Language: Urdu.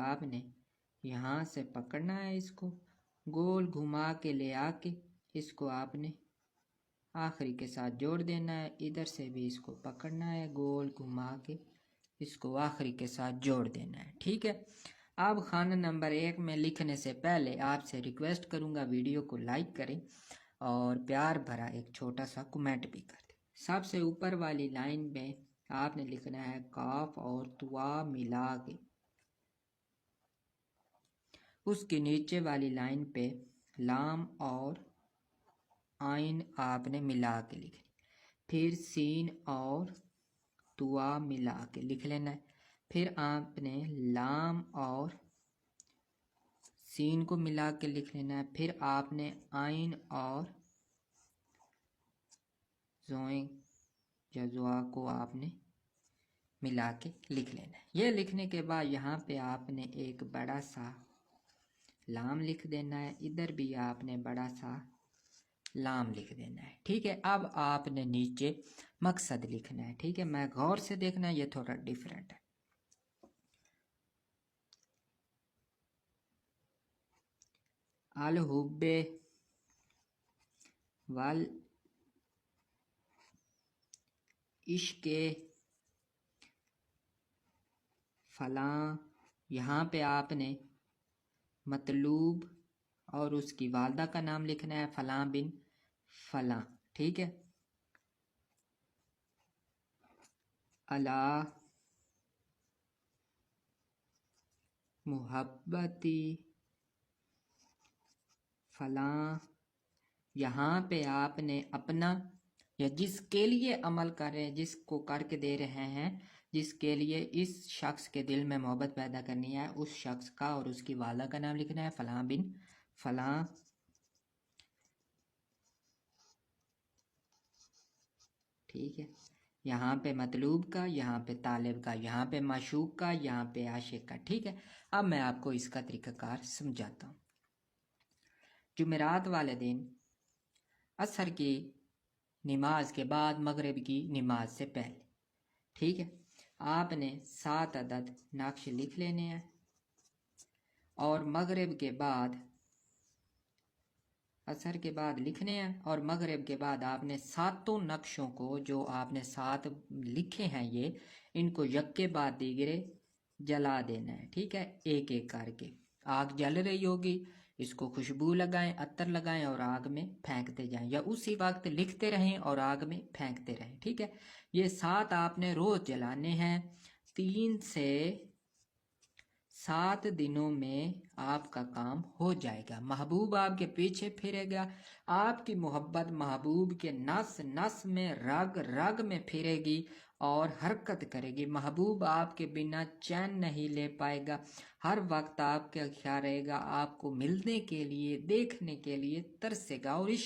آپ نے یہاں سے پکڑنا ہے، اس کو گول گھما کے لے آ کے اس کو آپ نے آخری کے ساتھ جوڑ دینا ہے۔ ادھر سے بھی اس کو پکڑنا ہے، گول گھما کے اس کو آخری کے ساتھ جوڑ دینا ہے، ٹھیک ہے۔ اب خانہ نمبر 1 میں لکھنے سے پہلے آپ سے ریکویسٹ کروں گا ویڈیو کو لائک کریں اور پیار بھرا ایک چھوٹا سا کمنٹ بھی کر دیں۔ سب سے اوپر والی لائن میں آپ نے لکھنا ہے کاف اور توا ملا کے، اس کے نیچے والی لائن پہ لام اور آئین آپ نے ملا کے لکھنی، پھر سین اور توا ملا کے لکھ لینا ہے، پھر آپ نے لام اور سین کو ملا کے لکھ لینا ہے، پھر آپ نے آئین اور زوئیں یا زوا کو آپ نے ملا کے لکھ لینا ہے۔ یہ لکھنے کے بعد یہاں پہ آپ نے ایک بڑا سا لام لکھ دینا ہے، ادھر بھی آپ نے بڑا سا لام لکھ دینا ہے، ٹھیک ہے۔ اب آپ نے نیچے مقصد لکھنا ہے، ٹھیک ہے۔ میں غور سے دیکھنا، یہ تھوڑا ڈیفرنٹ ہے۔ الحب والعشق فلاں، یہاں پہ آپ نے مطلوب اور اس کی والدہ کا نام لکھنا ہے، فلاں بن فلاں، ٹھیک ہے۔ الا محبتی فلاں، یہاں پہ آپ نے اپنا یا جس کے لیے عمل کر رہے ہیں، جس کو کر کے دے رہے ہیں، جس کے لیے اس شخص کے دل میں محبت پیدا کرنی ہے، اس شخص کا اور اس کی والدہ کا نام لکھنا ہے، فلاں بن فلاں، ٹھیک ہے۔ یہاں پہ مطلوب کا، یہاں پہ طالب کا، یہاں پہ معشوق کا، یہاں پہ عاشق کا، ٹھیک ہے۔ اب میں آپ کو اس کا طریقہ کار سمجھاتا ہوں۔ جمعرات والے دن عصر کی نماز کے بعد مغرب کی نماز سے پہلے، ٹھیک ہے، آپ نے 7 عدد نقش لکھ لینے ہیں اور مغرب کے بعد عصر کے بعد لکھنے ہیں، اور مغرب کے بعد آپ نے 7 نقشوں کو جو آپ نے 7 لکھے ہیں ان کو یک کے بعد دیگرے جلا دینا ہے، ٹھیک ہے۔ ایک ایک کر کے آگ جل رہی ہوگی، اس کو خوشبو لگائیں، عطر لگائیں اور آگ میں پھینکتے جائیں، یا اسی وقت لکھتے رہیں اور آگ میں پھینکتے رہیں، ٹھیک ہے۔ یہ 7 آپ نے روز جلانے ہیں، 3 سے 7 دنوں میں آپ کا کام ہو جائے گا۔ محبوب آپ کے پیچھے پھرے گا، آپ کی محبت محبوب کے نس نس میں، رگ رگ میں پھرے گی اور حرکت کرے گی۔ محبوب آپ کے بنا چین نہیں لے پائے گا، ہر وقت آپ کا خیال رہے گا، آپ کو ملنے کے لیے، دیکھنے کے لیے ترسے گا، اور اس